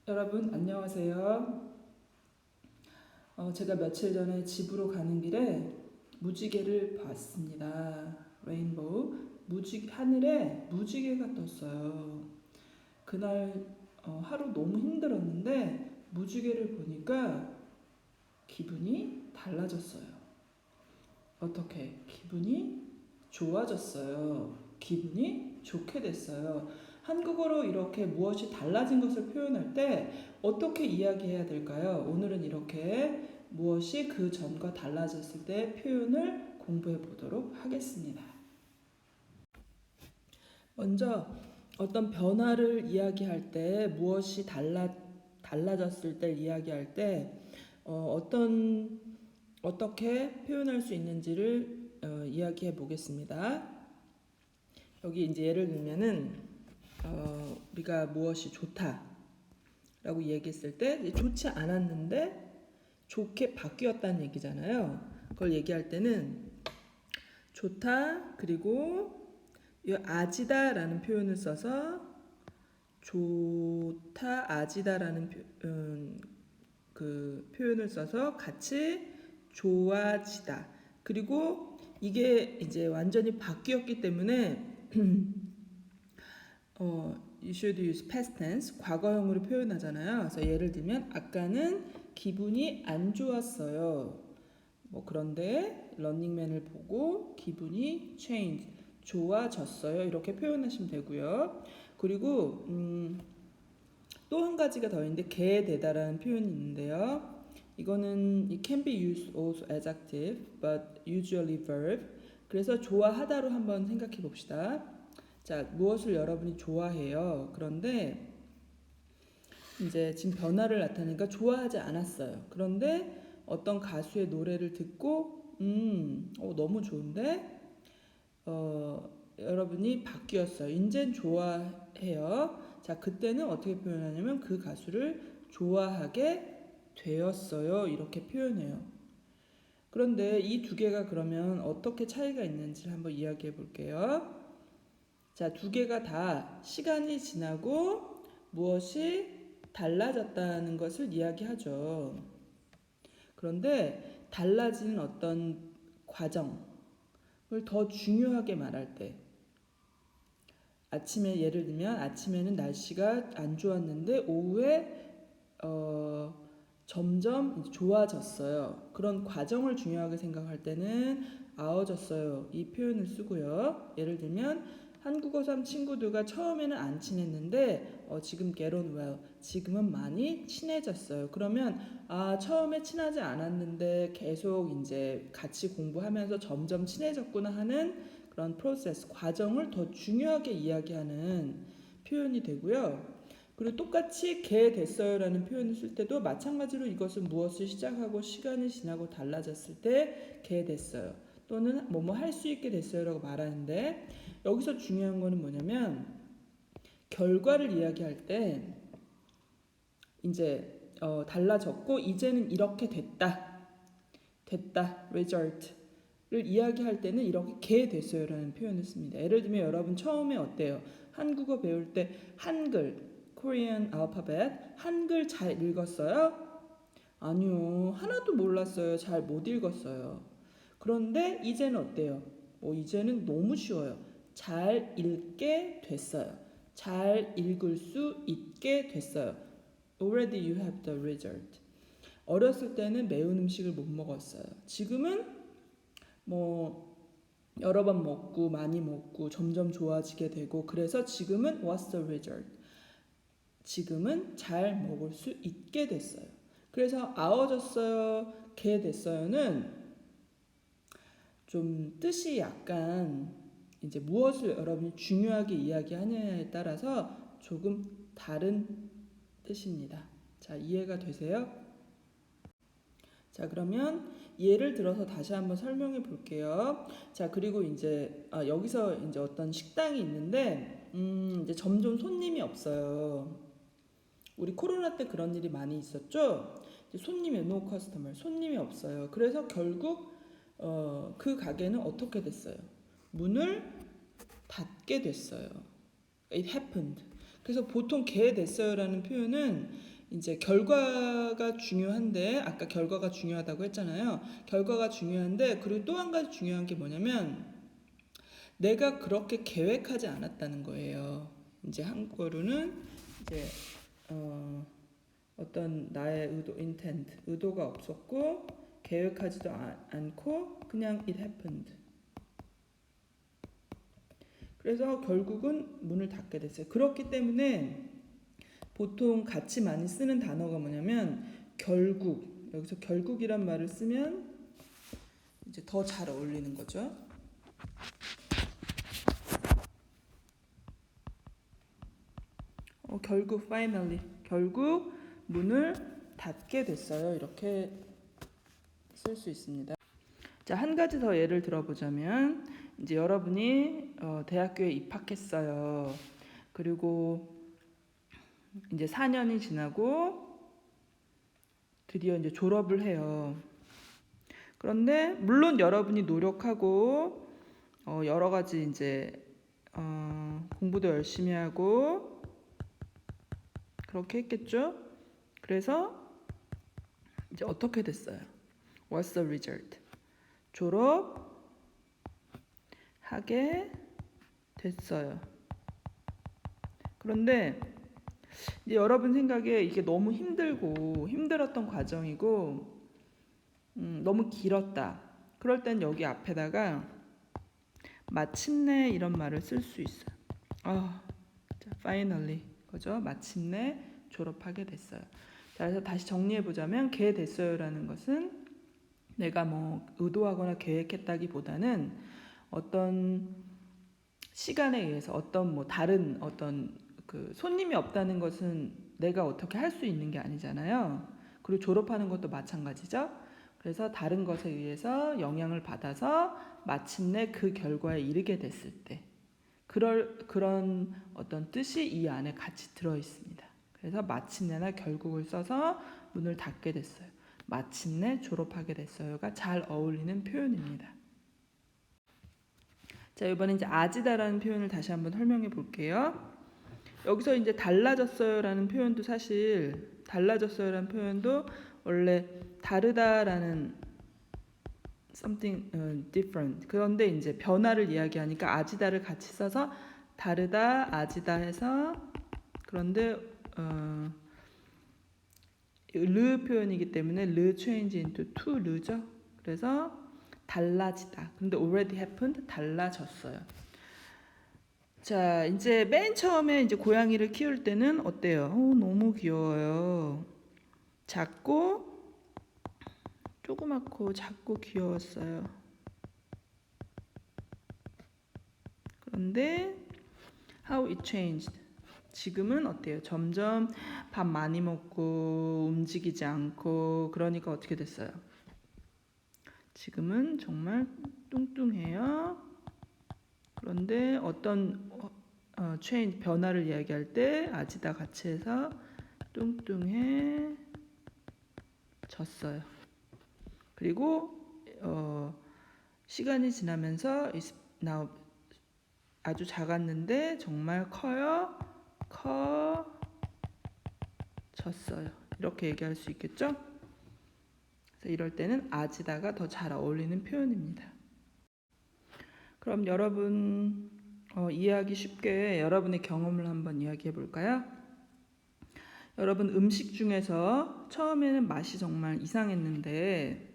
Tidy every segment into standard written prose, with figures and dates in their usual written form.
여러분 안녕하세요. 제가 며칠 전에 집으로 가는 길에 무지개를 봤습니다. 레인보우 하늘에 무지개가 떴어요. 그날 하루 너무 힘들었는데 무지개를 보니까 기분이 달라졌어요. 어떻게? 기분이 좋아졌어요. 기분이 좋게 됐어요. 한국어로 이렇게 무엇이 달라진 것을 표현할 때 어떻게 이야기해야 될까요? 오늘은 이렇게 무엇이 그 전과 달라졌을 때 표현을 공부해 보도록 하겠습니다. 먼저 어떤 변화를 이야기할 때 무엇이 달라졌을 때 이야기할 때 어떻게 표현할 수 있는지를 이야기해 보겠습니다. 여기 이제 예를 들면은 우리가 무엇이 좋다라고 얘기했을 때 좋지 않았는데 좋게 바뀌었다는 얘기잖아요. 그걸 얘기할 때는 좋다 그리고 이 아지다라는 표현을 써서 좋다 아지다라는 그 표현을 써서 같이 좋아지다. 그리고 이게 이제 완전히 바뀌었기 때문에 you should use past tense 과거형으로 표현하잖아요. 그래서 예를 들면 아까는 기분이 안 좋았어요. 그런데 런닝맨을 보고 기분이 change 좋아졌어요. 이렇게 표현하시면 되고요. 그리고 또 한 가지가 더 있는데 개되다라는 표현이 있는데요. 이거는 it can be used also as adjective but usually verb. 그래서 좋아하다로 한번 생각해 봅시다. 자, 무엇을 여러분이 좋아해요. 그런데 이제 지금 변화를 나타내니까 좋아하지 않았어요. 그런데 어떤 가수의 노래를 듣고 너무 좋은데 여러분이 바뀌었어요. 인젠 좋아해요. 자, 그때는 어떻게 표현하냐면 그 가수를 좋아하게 되었어요. 이렇게 표현해요. 그런데 이 두 개가 그러면 어떻게 차이가 있는지를 한번 이야기해 볼게요. 자, 두 개가 다 시간이 지나고 무엇이 달라졌다는 것을 이야기하죠. 그런데 달라지는 어떤 과정을 더 중요하게 말할 때 아침에 예를 들면 아침에는 날씨가 안 좋았는데 오후에 점점 좋아졌어요. 그런 과정을 중요하게 생각할 때는 아워졌어요. 이 표현을 쓰고요. 예를 들면 한국어 3 친구들과 처음에는 안 친했는데 지금 get on well. 지금은 많이 친해졌어요. 그러면 처음에 친하지 않았는데 계속 이제 같이 공부하면서 점점 친해졌구나 하는 그런 프로세스, 과정을 더 중요하게 이야기하는 표현이 되고요. 그리고 똑같이 개 됐어요라는 표현을 쓸 때도 마찬가지로 이것은 무엇을 시작하고 시간이 지나고 달라졌을 때 개 됐어요. 또는 뭐뭐 할 수 있게 됐어요라고 말하는데 여기서 중요한 거는 뭐냐면 결과를 이야기할 때 이제 달라졌고 이제는 이렇게 됐다. result를 이야기할 때는 이렇게 개 됐어요라는 표현을 씁니다. 예를 들면 여러분 처음에 어때요? 한국어 배울 때 한글 Korean alphabet 한글 잘 읽었어요? 아니요. 하나도 몰랐어요. 잘 못 읽었어요. 그런데 이제는 어때요? 이제는 너무 쉬워요. 잘 읽게 됐어요. 잘 읽을 수 있게 됐어요. Already you have the result. 어렸을 때는 매운 음식을 못 먹었어요. 지금은 여러 번 먹고 많이 먹고 점점 좋아지게 되고 그래서 지금은 what's the result? 지금은 잘 먹을 수 있게 됐어요. 그래서 아워졌어요, 개 됐어요는 좀 뜻이 약간 이제 무엇을 여러분이 중요하게 이야기하느냐에 따라서 조금 다른 뜻입니다. 자, 이해가 되세요? 자, 그러면 예를 들어서 다시 한번 설명해 볼게요. 자, 그리고 이제 여기서 이제 어떤 식당이 있는데 이제 점점 손님이 없어요. 우리 코로나 때 그런 일이 많이 있었죠. 손님이 no customer, 손님이 없어요. 그래서 결국 그 가게는 어떻게 됐어요? 문을 닫게 됐어요. It happened. 그래서 보통 개 됐어요라는 표현은 이제 결과가 중요한데 아까 결과가 중요하다고 했잖아요. 결과가 중요한데 그리고 또 한 가지 중요한 게 뭐냐면 내가 그렇게 계획하지 않았다는 거예요. 이제 한국어로는 이제 어떤 나의 intent, 의도가 없었고 계획하지도 않고 그냥 it happened. 그래서 결국은 문을 닫게 됐어요. 그렇기 때문에 보통 같이 많이 쓰는 단어가 뭐냐면 결국, 여기서 결국이란 말을 쓰면 이제 더 잘 어울리는 거죠. 결국 finally, 결국 문을 닫게 됐어요. 이렇게 쓸 수 있습니다. 자, 한 가지 더 예를 들어보자면 이제 여러분이 대학교에 입학했어요. 그리고 이제 4년이 지나고 드디어 이제 졸업을 해요. 그런데 물론 여러분이 노력하고 여러 가지 이제 공부도 열심히 하고 그렇게 했겠죠. 그래서 이제 어떻게 됐어요? What's the result? 졸업하게 됐어요. 그런데 이제 여러분 생각에 이게 너무 힘들고 힘들었던 과정이고 너무 길었다. 그럴 땐 여기 앞에다가 마침내 이런 말을 쓸 수 있어요. finally, 그죠? 마침내 졸업하게 됐어요. 자, 그래서 다시 정리해 보자면 게 됐어요라는 것은 내가 뭐 의도하거나 계획했다기보다는 어떤 시간에 의해서 어떤 뭐 다른 어떤 그 손님이 없다는 것은 내가 어떻게 할 수 있는 게 아니잖아요. 그리고 졸업하는 것도 마찬가지죠. 그래서 다른 것에 의해서 영향을 받아서 마침내 그 결과에 이르게 됐을 때 그런 어떤 뜻이 이 안에 같이 들어 있습니다. 그래서 마침내나 결국을 써서 문을 닫게 됐어요. 마침내 졸업하게 됐어요가 잘 어울리는 표현입니다. 자, 이번에 이제 아지다라는 표현을 다시 한번 설명해 볼게요. 여기서 이제 달라졌어요라는 표현도 사실 달라졌어요라는 표현도 원래 다르다라는 something different. 그런데 이제 변화를 이야기하니까 아지다를 같이 써서 다르다, 아지다 해서 그런데 르 표현이기 때문에 르 change into to 르죠. 그래서 달라지다. 근데 already happened 달라졌어요. 자, 이제 맨 처음에 이제 고양이를 키울 때는 어때요? 너무 귀여워요. 작고 조그맣고 작고 귀여웠어요. 그런데 how it changed. 지금은 어때요? 점점 밥 많이 먹고 움직이지 않고 그러니까 어떻게 됐어요? 지금은 정말 뚱뚱해요. 그런데 어떤 change 변화를 이야기할 때 아지다 같이 해서 뚱뚱해졌어요. 그리고 시간이 지나면서 now 아주 작았는데 정말 커졌어요. 이렇게 얘기할 수 있겠죠? 그래서 이럴 때는 아지다가 더 잘 어울리는 표현입니다. 그럼 여러분 이해하기 쉽게 여러분의 경험을 한번 이야기해 볼까요? 여러분 음식 중에서 처음에는 맛이 정말 이상했는데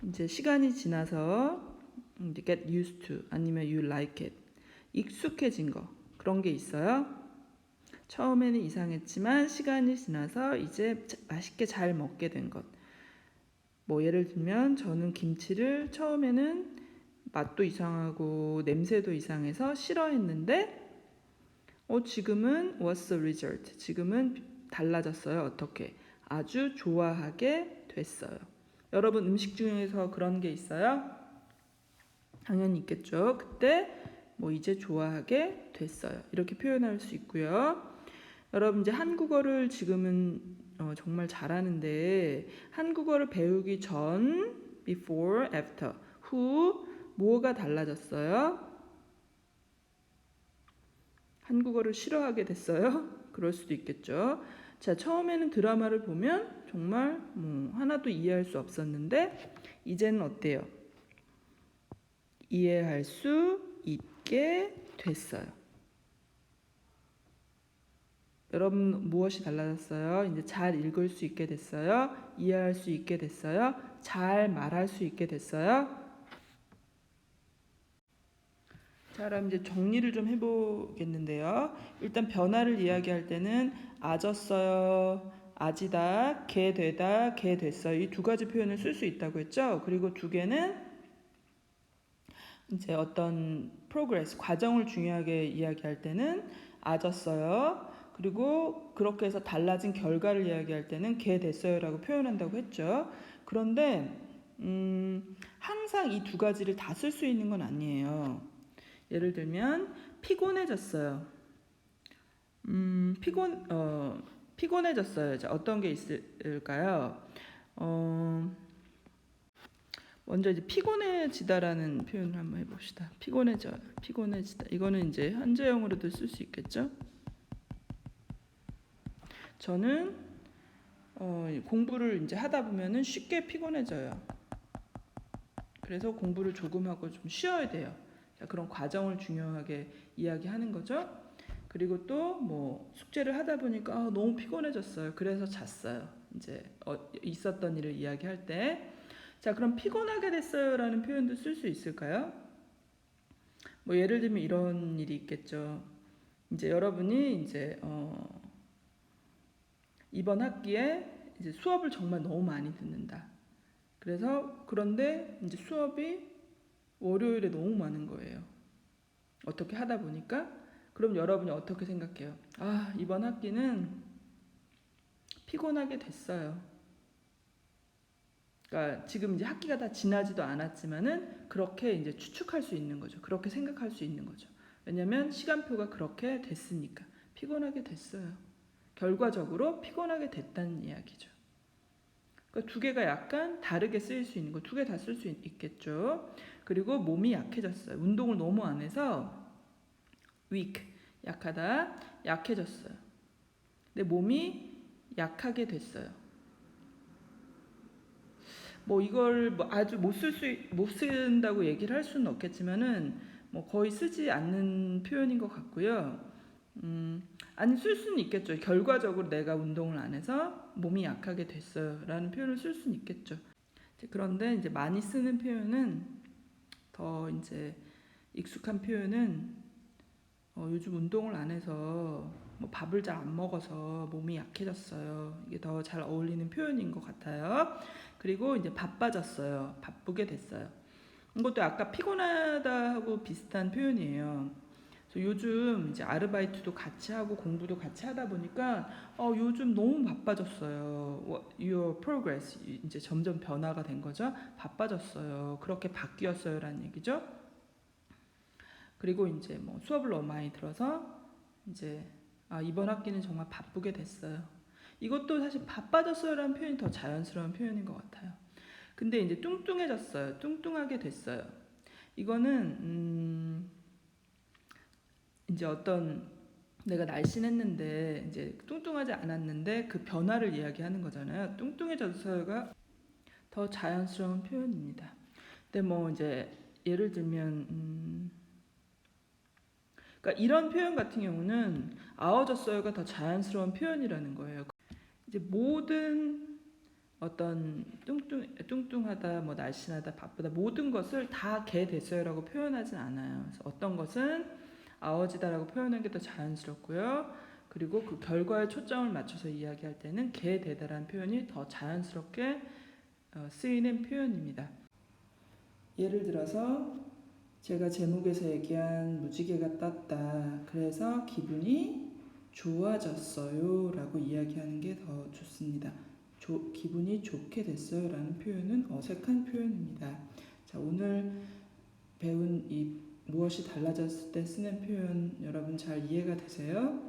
이제 시간이 지나서 이제 get used to 아니면 you like it 익숙해진 거 그런 게 있어요. 처음에는 이상했지만 시간이 지나서 이제 맛있게 잘 먹게 된 것. 뭐 예를 들면 저는 김치를 처음에는 맛도 이상하고 냄새도 이상해서 싫어했는데 지금은 what's the result? 지금은 달라졌어요. 어떻게? 아주 좋아하게 됐어요. 여러분 음식 중에서 그런 게 있어요? 당연히 있겠죠. 그때 뭐 이제 좋아하게 됐어요. 이렇게 표현할 수 있고요. 여러분 이제 한국어를 지금은 정말 잘하는데 한국어를 배우기 전 before, after, 후 뭐가 달라졌어요? 한국어를 싫어하게 됐어요? 그럴 수도 있겠죠. 자, 처음에는 드라마를 보면 정말 뭐 하나도 이해할 수 없었는데 이제는 어때요? 이해할 수 있게 됐어요. 여러분 무엇이 달라졌어요? 이제 잘 읽을 수 있게 됐어요? 이해할 수 있게 됐어요? 잘 말할 수 있게 됐어요? 자, 그럼 이제 정리를 좀 해보겠는데요. 일단 변화를 이야기할 때는 아졌어요, 아지다, 개 되다, 개 됐어요. 이 두 가지 표현을 쓸 수 있다고 했죠. 그리고 두 개는 이제 어떤 progress, 과정을 중요하게 이야기할 때는 아졌어요. 그리고 그렇게 해서 달라진 결과를 이야기할 때는 개 됐어요라고 표현한다고 했죠. 그런데 항상 이 두 가지를 다 쓸 수 있는 건 아니에요. 예를 들면 피곤해졌어요. 피곤해졌어요. 자, 어떤 게 있을까요? 먼저 이제 피곤해지다라는 표현을 한번 해봅시다. 피곤해지다. 이거는 이제 현재형으로도 쓸 수 있겠죠. 저는 공부를 이제 하다 보면은 쉽게 피곤해져요. 그래서 공부를 조금 하고 좀 쉬어야 돼요. 자, 그런 과정을 중요하게 이야기하는 거죠. 그리고 또 뭐 숙제를 하다 보니까 너무 피곤해졌어요. 그래서 잤어요. 이제 있었던 일을 이야기할 때. 자, 그럼 피곤하게 됐어요라는 표현도 쓸 수 있을까요? 뭐 예를 들면 이런 일이 있겠죠. 이제 여러분이 이제 이번 학기에 이제 수업을 정말 너무 많이 듣는다. 그래서 그런데 이제 수업이 월요일에 너무 많은 거예요. 어떻게 하다 보니까 그럼 여러분이 어떻게 생각해요? 아, 이번 학기는 피곤하게 됐어요. 그러니까 지금 이제 학기가 다 지나지도 않았지만은 그렇게 이제 추측할 수 있는 거죠. 그렇게 생각할 수 있는 거죠. 왜냐하면 시간표가 그렇게 됐으니까 피곤하게 됐어요. 결과적으로 피곤하게 됐다는 이야기죠. 그러니까 두 개가 약간 다르게 쓰일 수 있는 거, 두 개 다 쓸 수 있겠죠. 그리고 몸이 약해졌어요. 운동을 너무 안 해서 weak, 약하다, 약해졌어요. 근데 몸이 약하게 됐어요. 뭐 이걸 뭐 아주 못 쓴다고 얘기를 할 수는 없겠지만은 뭐 거의 쓰지 않는 표현인 것 같고요. 아니 쓸 수는 있겠죠. 결과적으로 내가 운동을 안 해서 몸이 약하게 됐어요라는 표현을 쓸 수는 있겠죠. 그런데 이제 많이 쓰는 표현은 더 이제 익숙한 표현은 요즘 운동을 안 해서 뭐 밥을 잘 안 먹어서 몸이 약해졌어요. 이게 더 잘 어울리는 표현인 것 같아요. 그리고 이제 바빠졌어요. 바쁘게 됐어요. 이것도 아까 피곤하다하고 비슷한 표현이에요. 그래서 요즘 이제 아르바이트도 같이 하고 공부도 같이 하다 보니까 요즘 너무 바빠졌어요. Your progress 이제 점점 변화가 된 거죠. 바빠졌어요. 그렇게 바뀌었어요라는 얘기죠. 그리고 이제 뭐 수업을 너무 많이 들어서 이제 이번 학기는 정말 바쁘게 됐어요. 이것도 사실 바빠졌어요라는 표현이 더 자연스러운 표현인 것 같아요. 근데 이제 뚱뚱해졌어요. 뚱뚱하게 됐어요. 이거는 이제 어떤 내가 날씬했는데 이제 뚱뚱하지 않았는데 그 변화를 이야기하는 거잖아요. 뚱뚱해졌어요가 더 자연스러운 표현입니다. 근데 뭐 이제 예를 들면 그러니까 이런 표현 같은 경우는 아워졌어요가 더 자연스러운 표현이라는 거예요. 이제 모든 어떤 뚱뚱하다, 뭐 날씬하다, 바쁘다 모든 것을 다 개 됐어요라고 표현하진 않아요. 그래서 어떤 것은 아워지다라고 표현하는 게 더 자연스럽고요. 그리고 그 결과에 초점을 맞춰서 이야기할 때는 개 되다라는 표현이 더 자연스럽게 쓰이는 표현입니다. 예를 들어서 제가 제목에서 얘기한 무지개가 떴다. 그래서 기분이 좋아졌어요 라고 이야기하는 게 더 좋습니다. 기분이 좋게 됐어요 라는 표현은 어색한 표현입니다. 자, 오늘 배운 이 무엇이 달라졌을 때 쓰는 표현 여러분 잘 이해가 되세요?